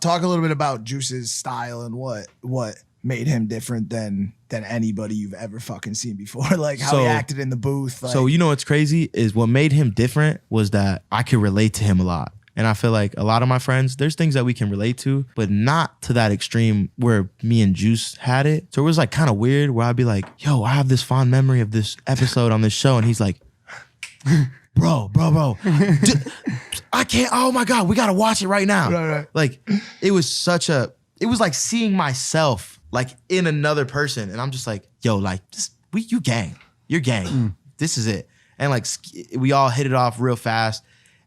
Talk a little bit about Juice's style and what made him different than anybody you've ever fucking seen before. Like how he acted in the booth. Like. So you know what's crazy is what made him different was that I could relate to him a lot. And I feel like a lot of my friends, there's things that we can relate to, but not to that extreme where me and Juice had it. So it was like kind of weird where I'd be like, yo, I have this fond memory of this episode on this show. And he's like, bro. I can't, oh my God, we got to watch it right now. Right. Like it was like seeing myself like in another person. And I'm just like, yo, like you gang, you're gang. This is it. And like we all hit it off real fast.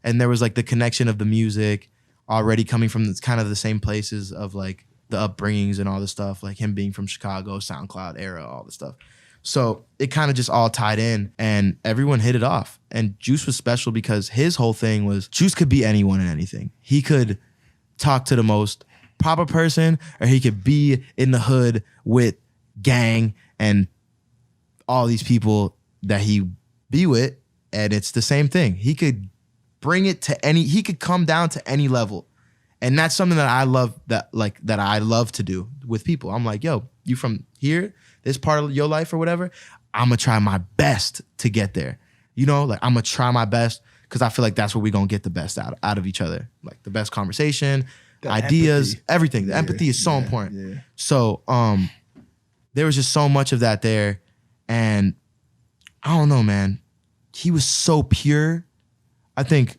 And there was like the connection of the music already coming from kind of the same places of like the upbringings and all this stuff, like him being from Chicago, SoundCloud era, all this stuff. So it kind of just all tied in and everyone hit it off. And Juice was special because his whole thing was Juice could be anyone and anything. He could talk to the most proper person or he could be in the hood with gang and all these people that he be with. And it's the same thing. He could bring it to he could come down to any level. And that's something that I love that I love to do with people. I'm like, yo, you from here, this part of your life or whatever, I'm gonna try my best to get there. You know, like I'm gonna try my best because I feel like that's where we're gonna get the best out of each other. Like the best conversation, the ideas, everything. The empathy is so important. Yeah. So there was just so much of that there. And I don't know, man. He was so pure. I think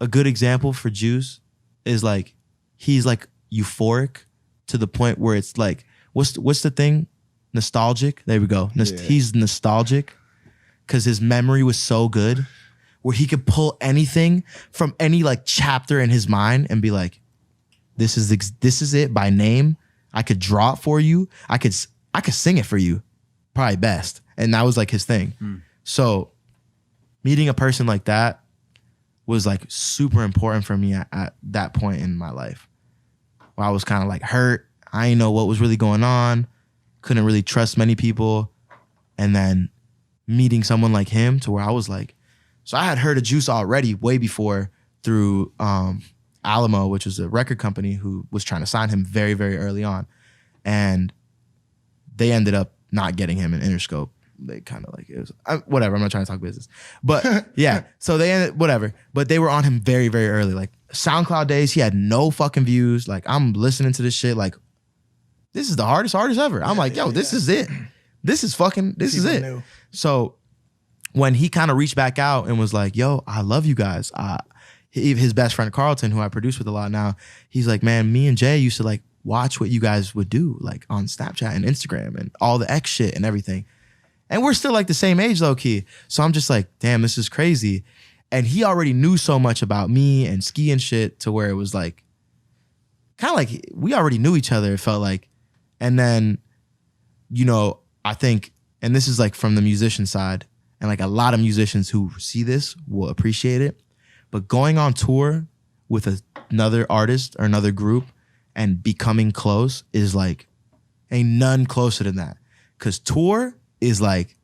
a good example for Juice is like he's like euphoric to the point where it's like what's the thing? Nostalgic. There we go. He's nostalgic because his memory was so good where he could pull anything from any like chapter in his mind and be like, this is it by name. I could draw it for you. I could sing it for you, probably best. And that was like his thing. So meeting a person like that was like super important for me at that point in my life. Where I was kind of like hurt. I didn't know what was really going on. Couldn't really trust many people. And then meeting someone like him to where I was like, so I had heard of Juice already way before through Alamo, which was a record company who was trying to sign him very, very early on. And they ended up not getting him in Interscope. They kind of like, it was whatever. I'm not trying to talk business, but yeah. So they ended whatever, but they were on him very, very early. Like SoundCloud days, he had no fucking views. Like I'm listening to this shit. Like this is the hardest artist ever. I'm like, yo, this is it. This is it. New. So when he kind of reached back out and was like, yo, I love you guys. His best friend Carlton, who I produce with a lot now, he's like, man, me and Jay used to like watch what you guys would do like on Snapchat and Instagram and all the X shit and everything. And we're still like the same age, low key. So I'm just like, damn, this is crazy. And he already knew so much about me and ski and shit to where it was like, kind of like we already knew each other, it felt like. And then, you know, I think, and this is like from the musician side, and like a lot of musicians who see this will appreciate it. But going on tour with another artist or another group and becoming close is like, ain't none closer than that. Cause tour is like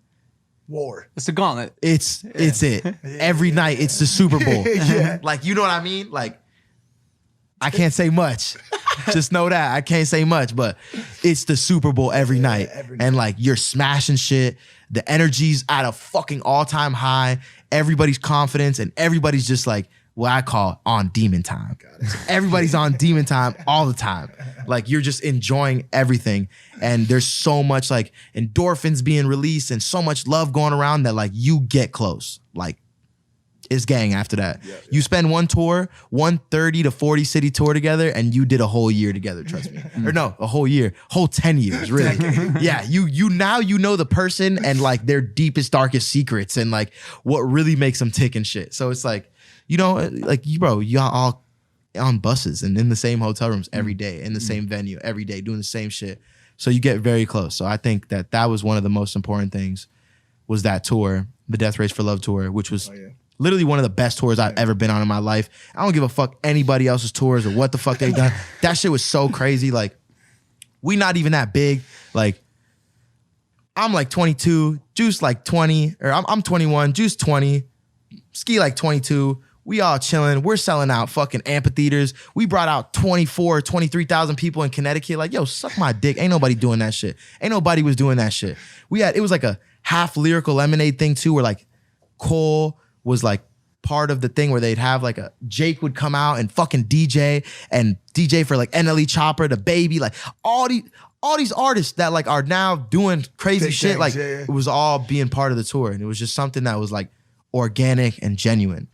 war. It's the gauntlet. It's it. Every night it's the Super Bowl. Like, you know what I mean? Like, I can't say much. Just know that. I can't say much, but it's the Super Bowl every night. And like you're smashing shit. The energy's at a fucking all-time high. Everybody's confidence and everybody's just like what I call on demon time. Everybody's on demon time all the time. Like you're just enjoying everything. And there's so much like endorphins being released and so much love going around that like you get close. Like it's gang after that. Yeah. You spend one tour, 130 to 40 city tour together and you did a whole year together, trust me. Or no, a whole year, whole 10 years, really. Yeah, you now you know the person and like their deepest, darkest secrets and like what really makes them tick and shit. So it's like, you know, like y'all all on buses and in the same hotel rooms every day, in the same venue every day, doing the same shit. So you get very close. So I think that was one of the most important things was that tour, the Death Race for Love tour, which was literally one of the best tours I've ever been on in my life. I don't give a fuck anybody else's tours or what the fuck they done. That shit was so crazy. Like, we not even that big. Like, I'm like 22, Juice like 20, or I'm 21, Juice 20, Ski like 22. We all chilling. We're selling out fucking amphitheaters. We brought out 23,000 people in Connecticut. Like, yo, suck my dick. Ain't nobody doing that shit. Ain't nobody was doing that shit. It was like a half Lyrical Lemonade thing too, where like Cole was like part of the thing where they'd have like Jake would come out and fucking DJ for like NLE Chopper, the Baby, like all these artists that like are now doing crazy shit. Things, like yeah. it was all being part of the tour. And it was just something that was like organic and genuine.